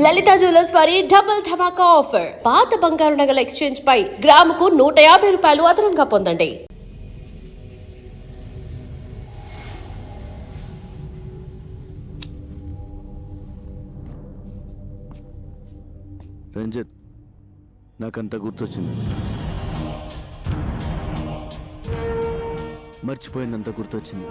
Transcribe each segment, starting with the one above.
లలిత jewellers వారి double ధమాకా offer. పాత బంగారు నగల ఎక్స్చేంజ్ పై గ్రాముకు 150 రూపాయలు అదనంగా పొందండి. రంజిత్, నాకంతా గుర్తొచ్చింది. మర్చిపోయిందంతా గుర్తొచ్చింది.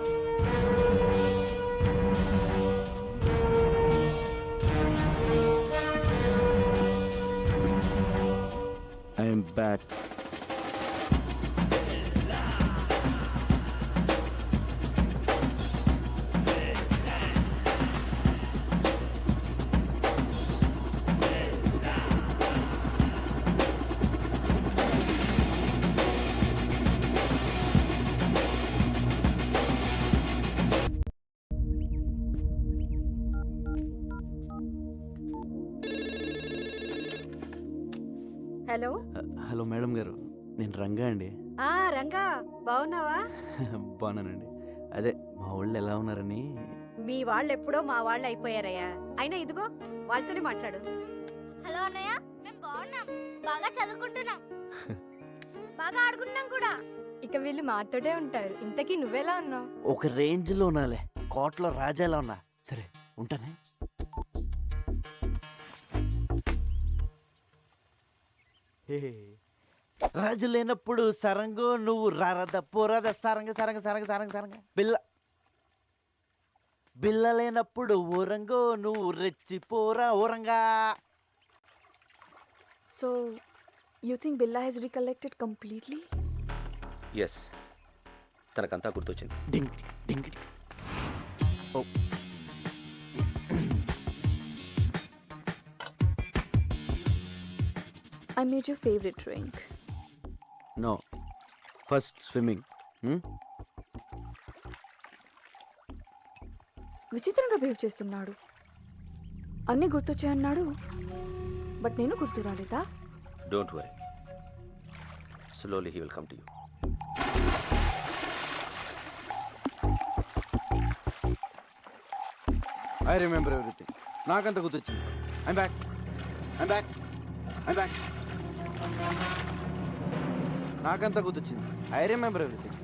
I'm back. Hello hello madam గారు, నేను రంగా అండి. రంగా బాగున్నావా? బాగున్నానండి. అదే మా ఊళ్ళో ఎలా ఉన్నారని. మీ వాళ్ళు ఎప్పుడో మా వాళ్ళు అయిపోయారయ్యా. అయినా ఇదిగో వాళ్ళతోనే మాట్లాడు. హలో అన్నయ్య, మేము బాగున్నాం, బాగా చదువుకుంటున్నాం, బాగా ఆడుకుంటున్నాం కూడా. ఇక వీళ్ళు మాతోటే ఉంటారు. ఇంతకీ నువ్వెలా ఉన్నావు? ఒక రేంజ్లో ఉన్నాలే, కోట్లో రాజాలా ఉన్నా. సరే ఉంటానే. రాజు లేనప్పుడు సరంగు నువ్వు రారద పోరాద సరంగ సరంగ సరంగ సరంగ సరంగ బిల్ల బిల్ల లేనప్పుడు ఊరంగో నువ్వు రెచ్చి పోరా ఊరంగా. So you think Billa he's recollected completely? Yes, తనకంతా గుర్తొచ్చింది. డింగిడి డింగిడి. Oh I made your favorite drink. No, first swimming. విచిత్రంగా బిహేవ్ చేస్తున్నాడు. అన్నీ గుర్తొచ్చాయన్నాడు, బట్ నేను గుర్తు రాలేదా? Don't worry, slowly he will come to you. I remember everything. నాకంత గుర్తొచ్చింది. I'm back I'm back I'm back. నాకంతా గుర్తొచ్చింది. I remember everything.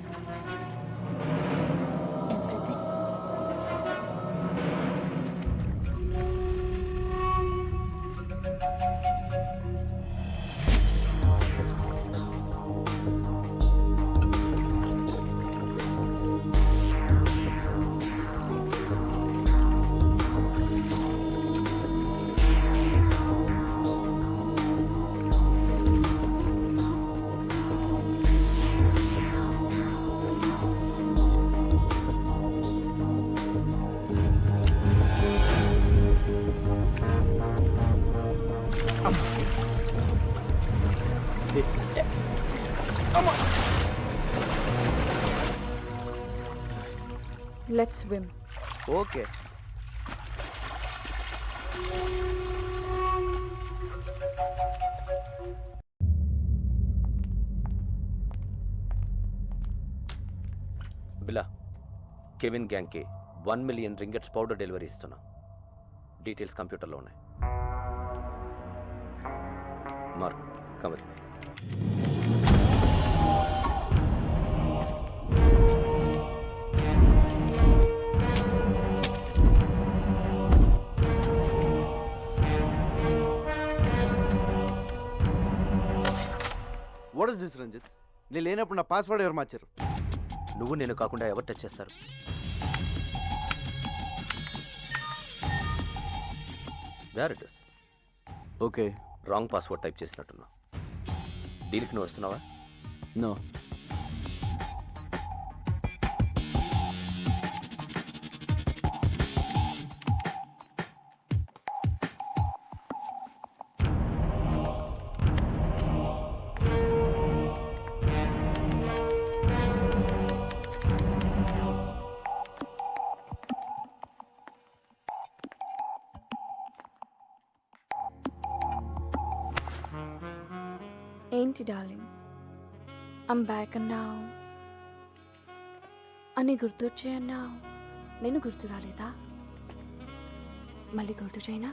Let's swim. Okay. Billa, Kevin గ్యాంగ్కి 1 మిలియన్ రింగెట్స్ పౌడర్ డెలివరీ ఇస్తున్నాం. డీటెయిల్స్ కంప్యూటర్లో ఉన్నాయి. మార్క్ కమర్. What is this Ranjit? నేను లేనప్పుడు నా పాస్వర్డ్ ఎవరు మార్చారు? నువ్వు నేను కాకుండా ఎవరు టచ్ చేస్తారు? There it is. Okay. Wrong password type చేసినట్టున్నా. డీల్కి నువ్వు వస్తున్నావా? నో. ఏంటి డార్లింగ్, ఐమ్ బ్యాక్ అన్నావు, అని గుర్తొచ్చాయన్నావు. నేను గుర్తు రాలేదా? మళ్ళీ గుర్తు చేయనా?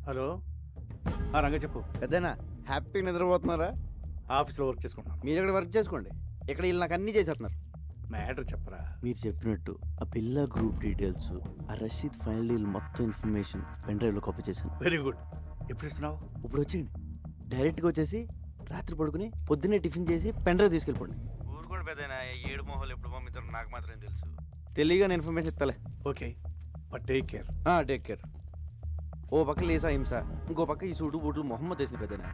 హలో రంగ చెప్పు. పెద్దనా హ్యాపీగా నిద్రపోతున్నారా? ఆఫీస్లో వర్క్ చేసుకుంటాను. మీరు ఇక్కడ వర్క్ చేసుకోండి, ఇక్కడ వీళ్ళు నాకు అన్నీ చేసేస్తున్నారు. మ్యాటర్ చెప్పరా. మీరు చెప్పినట్టు ఆ పిల్ల గ్రూప్ డీటెయిల్స్, ఆ రషీద్ ఫైనల్ డీల్ మొత్తం ఇన్ఫర్మేషన్ పెన్ డ్రైవ్లో కాపీ చేశాను. Very good. ఎప్పుడు ఇస్తున్నావు? ఇప్పుడు వచ్చేయండి, డైరెక్ట్గా వచ్చేసి రాత్రి పడుకుని పొద్దున్నే టిఫిన్ చేసి పెన్ డ్రైవ్ తీసుకెళ్ళిపోండి. ఊరుకోండి పెద్దనా, ఏడు మొహాలు ఎప్పుడు పంపిస్తారో నాకు మాత్రం తెలుసు. తెలియగానే ఇన్ఫర్మేషన్ ఇస్తాలే. Okay, but take care. Take care. ఓ పక్క లేసా హింస, ఇంకో పక్క ఈ సూటు బూట్లు మొహమ్మద్ వేసిన పెద్దనా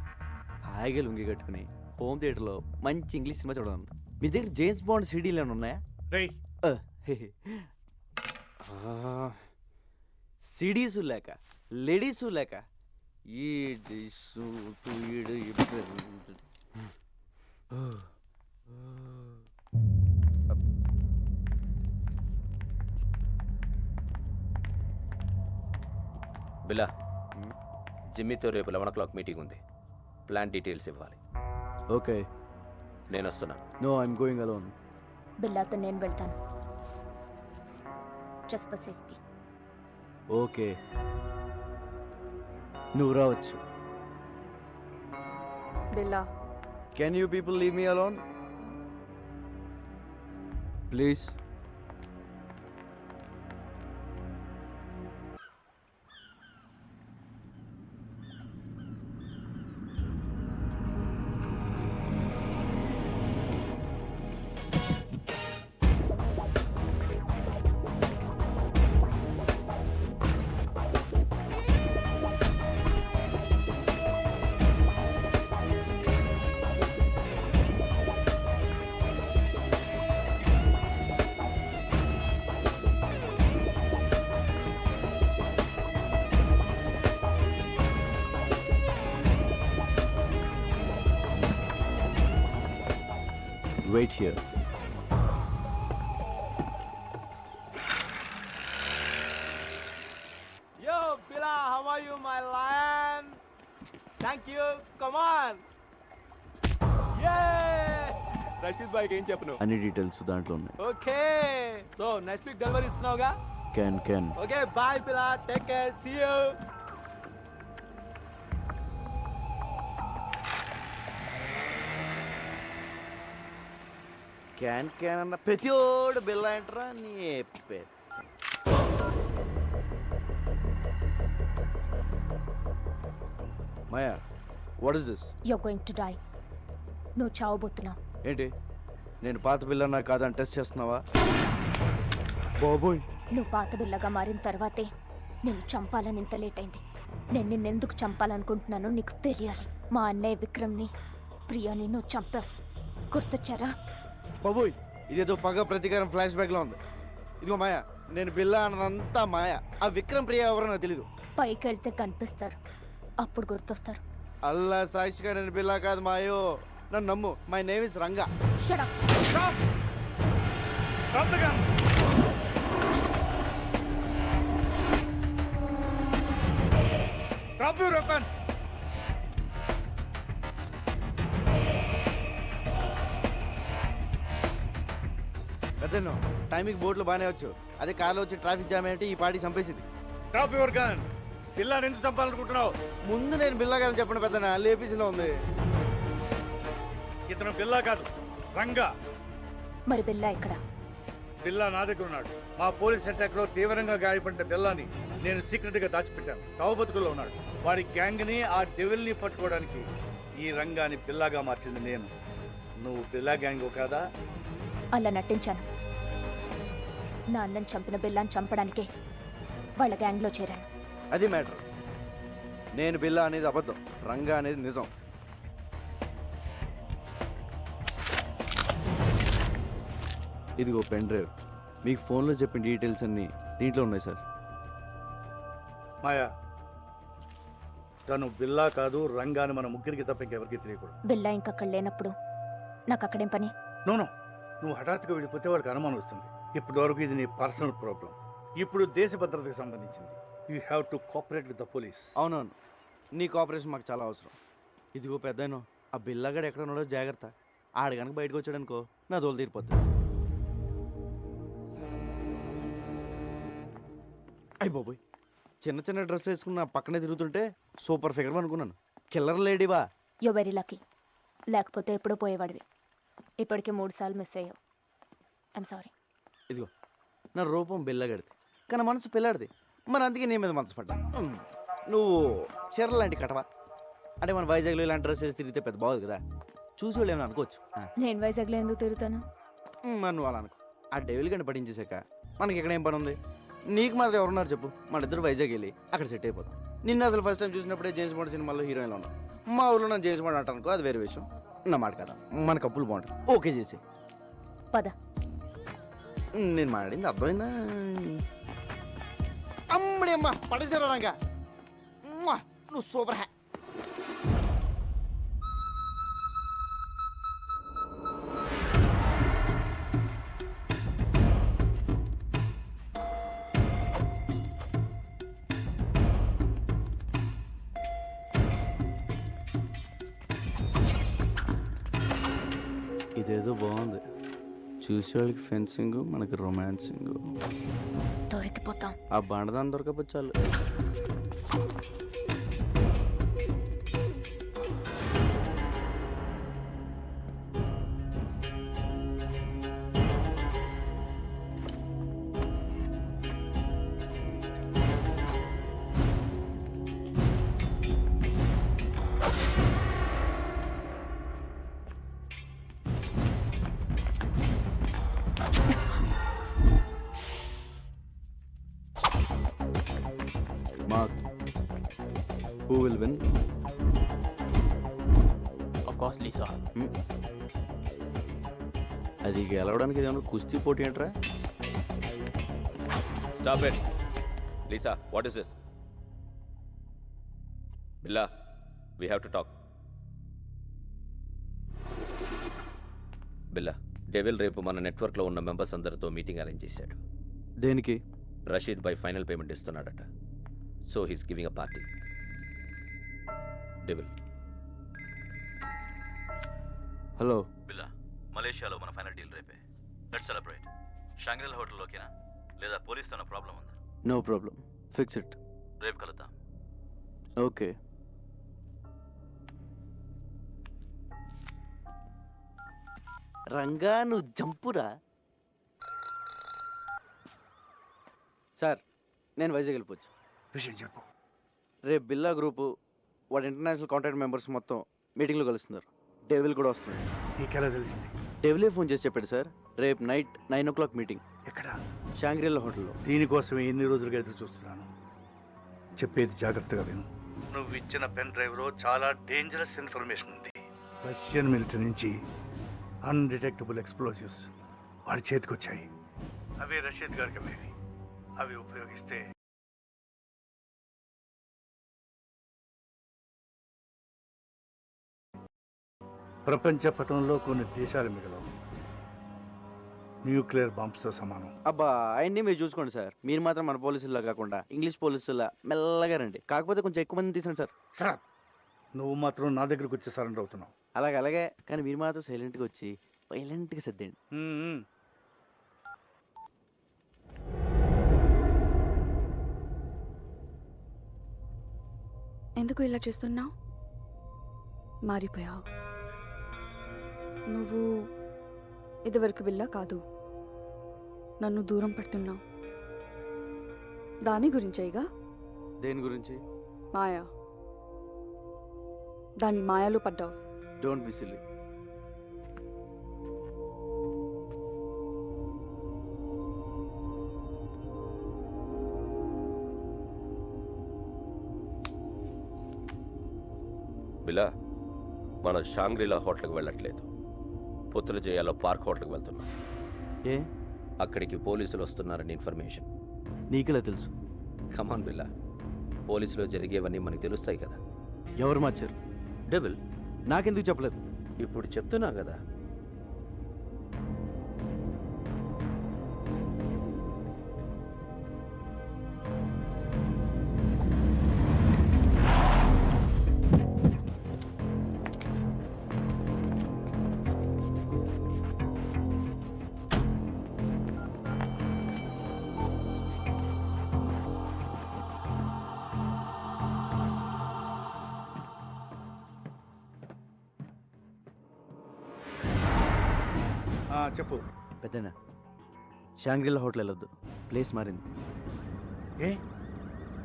హాయిగా లుంగి కట్టుకుని హోమ్ థియేటర్లో మంచి ఇంగ్లీష్ సినిమా చూడాలి. మీ దగ్గర జేమ్స్ బాండ్ సీడీలు ఏమైనా ఉన్నాయా? రై సిడీసు లేక లేడీసు లేక ఈ సూటు ఈడు బిలా, జిమ్మీతో రేపు 11 o'clock మీటింగ్ ఉంది. ప్లాన్ డీటెయిల్స్ ఇవ్వాలి. ఓకే. నేను వస్తున్నా. No, I'm going alone. బిల్లాతో నేను వెళ్తాను, జస్ట్ ఫర్ సేఫ్టీ. ఓకే, నువ్వు రావచ్చు. Billa, can you people leave me alone please? Wait here. Yo, Bila, how are you, my lion? Thank you. Come on. Yeah. Rashid bhai ఏం చెప్పను? అన్ని details దాంట్లో ఉన్నాయి. Okay, so next week delivery ఇస్తున్నావుగా? Can. Okay, bye Bila, take care, see you. Can అన్న ప్రతిోడు బిల్ల ఏంట్రా నీ మాయా, what is this? You are going to die. నువ్వు చావబోతున్నావు. ఏంటి, నేను పాత బిల్లన్నా కాదని టెస్ట్ చేస్తున్నావా? బాబోయ్, నువ్వు పాత బిల్లగా మారిన తర్వాతే నిన్ను చంపాలని ఇంత లేట్ అయింది. నేను నిన్నెందుకు చంపాలనుకుంటున్నానో నీకు తెలియాలి. మా అన్నయ్య విక్రమ్ని, ప్రియాని నువ్వు చంపావు. గుర్తొచ్చారా? బాబోయ్, ఇదేదో పగ ప్రతీకారం ఫ్లాష్ బ్యాక్ లో ఉంది. ఇదిగో మాయా, నేను బిల్లా అన్నదంతా మాయా. ఆ విక్రమ్ ప్రియ ఎవరో నాకు తెలీదు. పైకి వెళ్తే కనిపిస్తారు, అప్పుడు గుర్తొస్తారు. అల్లా సాక్షిగా నేను బిల్లా కాదు మాయో, నన్ను నమ్ము. My name is Ranga. Shut up. Stop the gun. Drop your weapons. పెద్దను టైంకి బోట్లు బాగానే వచ్చు, అదే కార్లో వచ్చి ట్రాఫిక్ జామ్ ఏంటి ఈ పార్టీ చంపేసింది. Drop your gun. పిల్లని ఎందుకు చంపాలనుకుంటున్నావు? ముందు నేను బిల్లా కాదని చెప్పండి పెద్దనా, లేపీసీలో ఉంది. ఇతను బిల్లా కాదు, రంగా. మరి బిల్లా ఇక్కడ? బిల్లా నా దగ్గర ఉన్నాడు. మా పోలీస్ అటాక్ లో తీవ్రంగా గాయపడిన బిల్లాని నేను సీక్రెట్ గా దాచిపెట్టాను. చావుబతుకుల్లో ఉన్నాడు. వాడి గ్యాంగ్ ని, ఆ డెవిల్ ని పట్టుకోవడానికి ఈ రంగాని బిల్లాగా మార్చింది నేను. నువ్వు బిల్లా గ్యాంగ్ కాదా? అలా నటించాను. నా అన్నని చంపిన బిల్లాని చంపడానికే వాళ్ళ గ్యాంగ్లో చేరాను. అది మ్యాటర్. నేను బిల్లా అనేది అబద్ధం, రంగా అనేది నిజం. ఇదిగో పెన్ డ్రైవ్, మీకు ఫోన్లో చెప్పిన డీటెయిల్స్ అన్నీ దీంట్లో ఉన్నాయి సార్. మాయా, తను బిల్లా కాదు, రంగాని మన ముగ్గురికి తప్ప ఇంకెవరికి తెలియకూడదు. బిల్లా ఇంకక్కడ లేనప్పుడు నాకు అక్కడేం పని? నోనో, నువ్వు హఠాత్తుగా వెళ్ళిపోతే వాడికి అనుమానం వస్తుంది. ఇప్పటి వరకు ఇది నీ పర్సనల్ ప్రాబ్లం. ఇప్పుడు దేశ భద్రతకు సంబంధించింది. You have to cooperate with the police. అవునవును, నీ కోఆపరేషన్ మాకు చాలా అవసరం. ఇదిగో పెద్దను, ఆ బిల్లాగాడు ఎక్కడ ఉన్నాడో జాగ్రత్త. ఆడు కనుక బయటకు వచ్చాడనుకో నా దోలు తీరిపోద్ది. అయ్యి బాబోయ్, చిన్న చిన్న డ్రెస్ వేసుకున్న పక్కనే తిరుగుతుంటే సూపర్ ఫిగర్ అనుకున్నాను. కిల్లర్ లేడీవా? You very lucky. లేకపోతే ఎప్పుడో పోయేవాడివి. ఇప్పటికే 3 సార్లు మిస్ అయ్యావు. I'm sorry. ఇదిగో నా రూపం బెల్లగడిది కానీ మనసు పిల్లాడిది. మరి అందుకే నీ మీద మనసు పడ్డా. నువ్వు చీరలు లాంటి కటవా? అంటే మన వైజాగ్లో ఇలాంటి డ్రెస్ వేసి తిరిగితే పెద్ద బాగుంది కదా, చూసి వాళ్ళు ఏమైనా అనుకోవచ్చు. నేను వైజాగ్లో ఎందుకు తిరుగుతాను? మరి నువ్వు అలా అనుకో. ఆ డెవిల్ గంట పట్టించేసాక మనకి ఇక్కడ ఏం పని ఉంది? నీకు మాత్రం ఎవరున్నారు చెప్పు? మన ఇద్దరు వైజాగ్ వెళ్ళి అక్కడ సెట్ అయిపోతాం. నిన్న అసలు ఫస్ట్ టైం చూసినప్పుడే జేమ్స్ బాండ్ సినిమాలో హీరోయిన్లో ఉన్నాం. మా ఊళ్ళో నన్ను జేమ్స్ బాండ్ అంటానుకో, అది వేరే విషయం. నా మాట కదా, మన కప్పులు బాగుంటుంది. ఓకే చేసి పద. నేను మాట్లాడింది అర్థమైందా? అమ్మడి అమ్మ పడేసారా రంగా, నువ్వు సూపర్ హ్యా. ఇదేదో బాగుంది. చూసేవాళ్ళకి ఫెన్సింగ్, మనకి రొమాన్సింగ్. దొరికిపోతాం. ఆ బండదాన్ని దొరకపోతే చాలు. Mark, who will win? Of course, Lisa. అది గెలవడానికి ఏదైనా కుస్తీ పోటీ ఏంట్రా? Stop it. Lisa, what is this? Billa, we have to talk. Billa, devil రేపు మన నెట్వర్క్లో ఉన్న మెంబర్స్ అందరితో మీటింగ్ అరేంజ్ చేశాడు. దేనికి? రషీద్ బై ఫైనల్ పేమెంట్ ఇస్తున్నాడట. So he's giving a party. Devil. Hello Billa, మలేషియాలో మన ఫైనల్ డీల్ రేపే. Let's celebrate. షాంగ్రిల్ హోటల్లోకేనా లేదా పోలీస్తో ప్రాబ్లం ఉందా? No problem, fix it. రేపు కలుద్దాం. ఓకే. రంగా నువ్వు జంపురా. సార్, నేను వైజాగ్ వెళ్ళిపోవచ్చు. విషయం చెప్పు. రేపు బిల్లా గ్రూపు వాడు ఇంటర్నేషనల్ కాంటాక్ట్ మెంబర్స్ మొత్తం మీటింగ్లో కలుస్తున్నారు. డెవిల్ కూడా వస్తున్నాడు. నీకెలా తెలిసింది? డెవిలే ఫోన్ చేసి చెప్పాడు సార్, రేపు నైట్ 9 o'clock మీటింగ్ ఎక్కడ? షాంగ్రిల్లా హోటల్లో. దీనికోసమే ఎన్ని రోజులుగా ఎదురు చూస్తున్నాను. చెప్పేది జాగ్రత్తగా విను. నువ్వు ఇచ్చిన పెన్ డ్రైవ్లో చాలా డేంజరస్ ఇన్ఫర్మేషన్ ఉంది. రష్యన్ మిలిటరీ నుంచి అన్డిటెక్టబుల్ ఎక్స్ప్లోజివ్స్ వాడి చేతికి వచ్చాయి. అవి రషీద్ గారికి అమ్మేవి. అవి ఉపయోగిస్తే ప్రపంచ పటంలో కొన్ని దేశాలు మిగలవు. న్యూక్లియర్ బాంబ్స్తో సమానం. అబ్బా అవన్నీ మీరు చూసుకోండి సార్. మీరు మాత్రం మన పోలీసుల్లా కాకుండా ఇంగ్లీష్ పోలీసుల్లా మెల్లగా రండి. కాకపోతే కొంచెం ఎక్కువ మంది తీసండి సార్. సరే, నువ్వు మాత్రం నా దగ్గరకు వచ్చి సరెండర్ అవుతున్నావు. అలాగే కానీ మీరు మాత్రం సైలెంట్గా వచ్చి వైలెంట్గా సర్దేయండి. ఎందుకు ఇలా చేస్తున్నావు? మారిపోయావు. నువ్వు ఇదివరకు బిల్లా కాదు. నన్ను దూరం పెడుతున్నావు. దాని గురించేగా? దేని గురించి? మాయా. దాని మాయలో పడ్డావు. Don't be silly. బిల్లా, మనం షాంగ్రిలా హోటల్కి వెళ్ళట్లేదు. పుత్రజయాలో పార్క్ హోటల్కి వెళ్తున్నాం. ఏ? అక్కడికి పోలీసులు వస్తున్నారని ఇన్ఫర్మేషన్. నీకెలా తెలుసు? కమాన్ బిల్లా, పోలీసులో జరిగేవన్నీ మనకు తెలుస్తాయి కదా. ఎవరు మార్చారు? డెవిల్. నాకెందుకు చెప్పలేదు? ఇప్పుడు చెప్తున్నా కదా. చెప్పు. పెద్దనా షాంగ్రిలా హోటల్ వెళ్ళొద్దు, ప్లేస్ మారింది. ఏ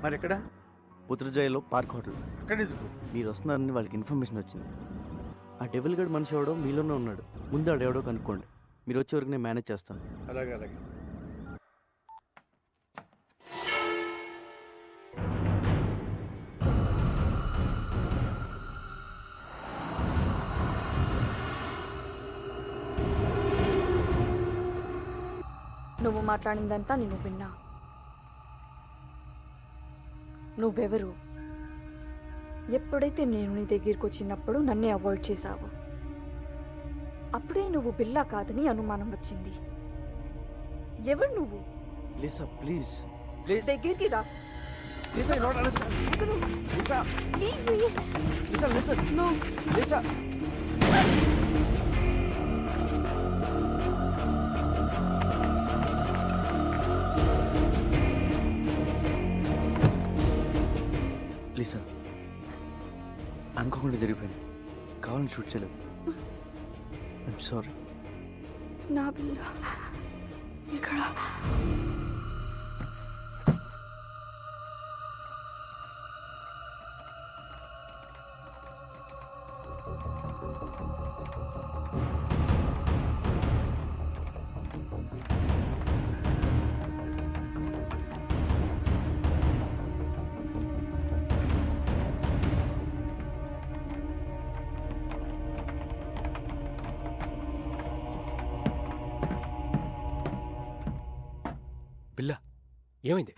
మరి ఎక్కడ? పుత్రజయలో పార్క్ హోటల్. అక్కడ ఎందుకు? మీరు వస్తున్నారని వాళ్ళకి ఇన్ఫర్మేషన్ వచ్చింది. ఆ డెవిల్ గడ్ మనిషి ఎవడో మీలోనే ఉన్నాడు. ముందు ఆడెవడో కనుక్కోండి. మీరు వచ్చే వరకు నేను మేనేజ్ చేస్తాను. అలాగే అలాగే. నువ్వు మాట్లాడిందంతా నేను విన్నా. నువ్వెవరు? ఎప్పుడైతే నేను నీ దగ్గరికి వచ్చినప్పుడు నన్నే అవాయిడ్ చేశావు, అప్పుడే నువ్వు బిల్లా కాదని అనుమానం వచ్చింది. ఎవరు నువ్వు? Lisa please. దగ్గరికి రా. Lisa you not understand. Lisa Lisa listen. No. Lisa Lisa అనుకోకుండా జరిగిపోయింది. కావాలని షూట్ చేయలేదు. I'm sorry. నా బిల్ల ఇక్కడ. బిల్లా ఏమైంది?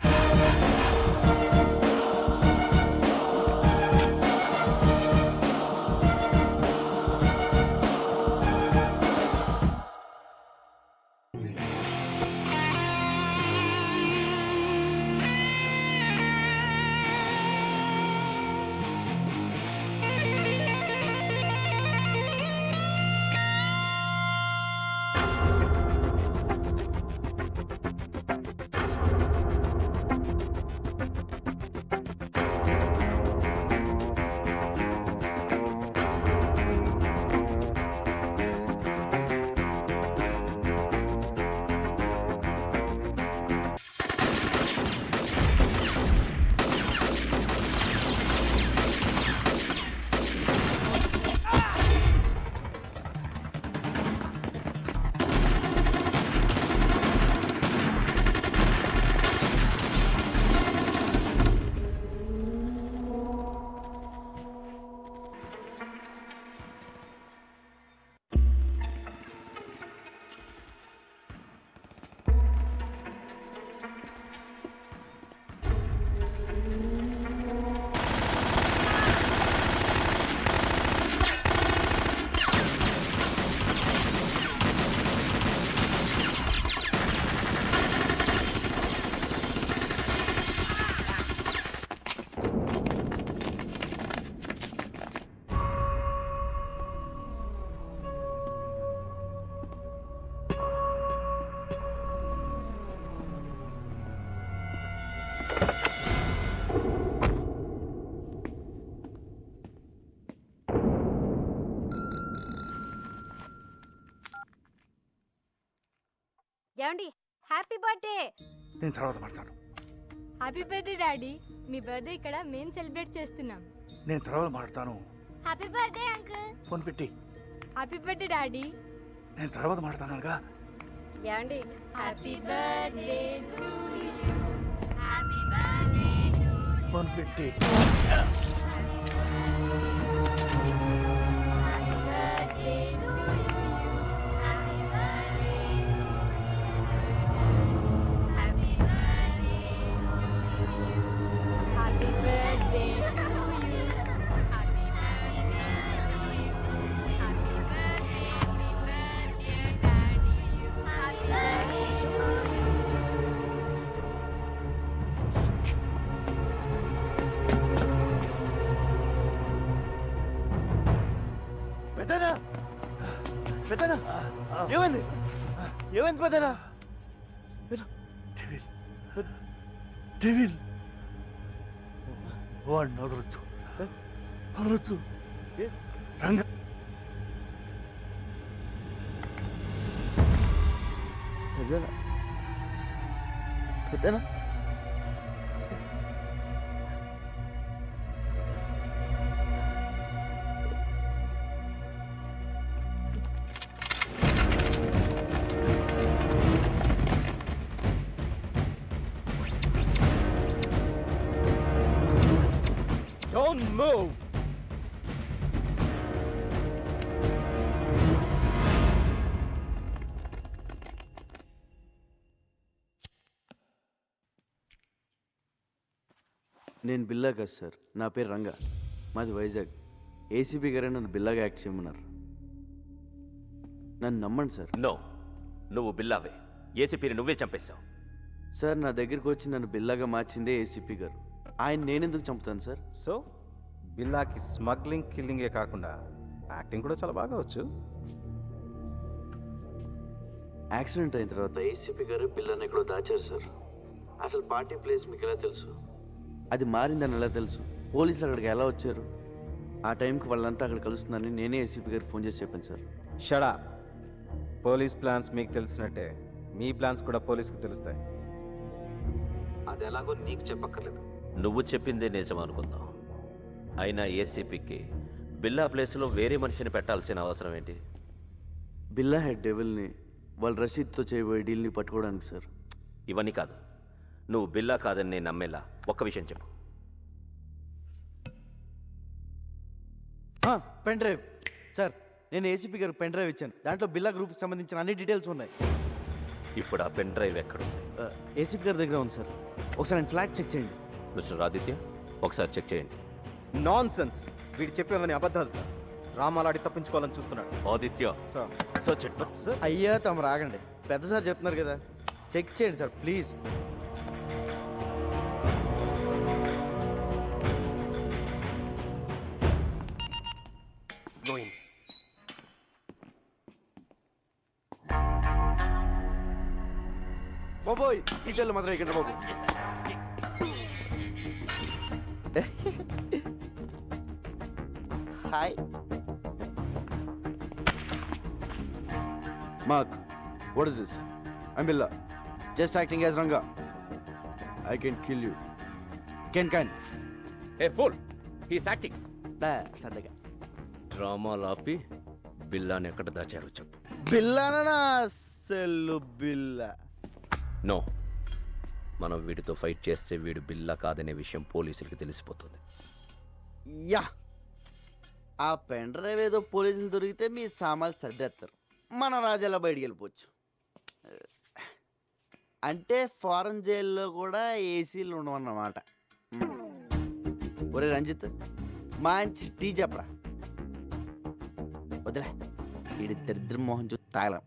ఏమండి హ్యాపీ బర్త్డే. నేను తర్వాత మాట్లాడతాను. Happy birthday daddy. మీ బర్త్డే ఇక్కడ మేము సెలబ్రేట్ చేస్తున్నాం. నేను తర్వాత మాట్లాడతాను. Happy birthday uncle. ఫోన్ పెట్టి. Happy birthday daddy. నేను తర్వాత మాట్లాడతానుగా. ఏమండి happy birthday to you. Happy birthday to you. Phone పెట్టి. Happy birthday to you. Happy birthday. Happy birthday to you. Happy birthday to you. Happy birthday to you. Happy birthday. Happy birthday daddy. Happy birthday to you. పెద్దనా పెద్దనా ఏమైంది? ఏమైంది పెద్దనా? Devil devil వాడిని వదలొద్దు, వదలొద్దు. రంగ ఇదేనా పెద్దనా Don't move! నేను బిల్లా కాదు సార్, నా పేరు రంగా, మాది వైజాగ్. ఏసీపీ గారే నన్ను బిల్లాగా యాక్ట్ చేయమన్నారు. నన్ను నమ్మండి సార్. నో, నువ్వు బిల్లావే. ఏసీపీని నువ్వే చంపేశావు. సార్ నా దగ్గరికి వచ్చి నన్ను బిల్లాగా మార్చిందే ఏసీపీ గారు. ఆయన నేనెందుకు చంపుతాను సార్? సో బిల్లాకి స్మగ్లింగ్ కిల్లింగే కాకుండా యాక్టింగ్ కూడా చాలా బాగా వచ్చు. యాక్సిడెంట్ అయిన తర్వాత ఏసీపీ గారు బిల్లాని ఎక్కడో దాచారు సార్. అసలు పార్టీ ప్లేస్ మీకు ఎలా తెలుసు? అది మారిందని ఎలా తెలుసు? పోలీసులు అక్కడికి ఎలా వచ్చారు? ఆ టైంకి వాళ్ళంతా అక్కడ కలుస్తుందని నేనే ఏసీపీ గారికి ఫోన్ చేసి చెప్పాను సార్. షడా, పోలీస్ ప్లాన్స్ మీకు తెలిసినట్టే మీ ప్లాన్స్ కూడా పోలీస్కి తెలుస్తాయి. అది ఎలాగో నీకు చెప్పక్కర్లేదు. నువ్వు చెప్పిందే నిజం అనుకుందాం. అయినా ఏసీపీకి బిల్లా ప్లేస్లో వేరే మనిషిని పెట్టాల్సిన అవసరం ఏంటి? బిల్లా హెడ్ డెవిల్ని వాళ్ళ రషీద్తో చేయబోయే డీల్ని పట్టుకోవడానికి సార్. ఇవన్నీ కాదు, నువ్వు బిల్లా కాదని నేను నమ్మేలా ఒక్క విషయం చెప్పు. పెన్ డ్రైవ్ సార్, నేను ఏసీపీ గారికి పెన్ డ్రైవ్ ఇచ్చాను. దాంట్లో బిల్లా గ్రూప్కి సంబంధించిన అన్ని డీటెయిల్స్ ఉన్నాయి. ఇప్పుడు ఆ పెన్ డ్రైవ్ ఎక్కడ? ఏసీపీ గారి దగ్గర ఉంది సార్. ఒకసారి నేను ఫ్లాట్ చెక్ చేయండి. మిస్టర్ ఆదిత్య, ఒకసారి చెక్ చేయండి. నాన్ సెన్స్, వీడు చెప్పేవని అబద్ధాలు సార్. డ్రామాలాడి తప్పించుకోవాలని చూస్తున్నాడు. Aditya sir search it. Sir అయ్యా తమ రాగండి, పెద్ద సార్ చెప్తున్నారు కదా, చెక్ చేయండి సార్ ప్లీజ్. Go in. బాబోయ్ ఈ చెల్లు మాత్రం ఇక్కడ బాబు. Hi Mark, what is this? I'm Billa, just acting as Ranga. I can kill you. Can. A pool, he's acting. సరదాగా డ్రామాలు ఆపి బిల్లాని ఎక్కడ దాచారో చెప్పు. బిల్లానా సెల్లు బిల్లా? నో, మనం వీడితో ఫైట్ చేస్తే వీడు బిల్లా కాదనే విషయం పోలీసులకి తెలిసిపోతుంది. యా, ఆ పెన్ డ్రైవ్ ఏదో పోలీసులు దొరికితే మీ సామాన్లు సర్దేస్తారు, మన రాజాలా బయటికి వెళ్ళిపోవచ్చు. అంటే ఫారెన్ జైల్లో కూడా ఏసీలు ఉండవన్నమాట. ఒరే రంజిత్, మంచి టీ చెప్పరా. వదిలే, వీడి దరిద్ర మోహన్ చూసి తాగలం.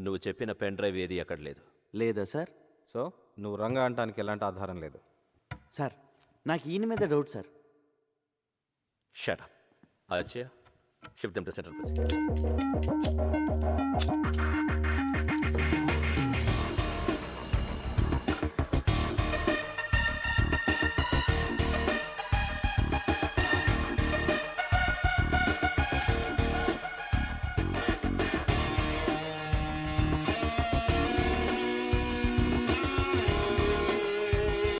నువ్వు చెప్పిన పెన్ డ్రైవ్ ఏది ఎక్కడ లేదు. లేదా సార్? సో నువ్వు రంగా అంటానికి ఎలాంటి ఆధారం లేదు సార్. నాకు ఈయన మీద doubt sir. Shut up. Achaiah, shift them to central president.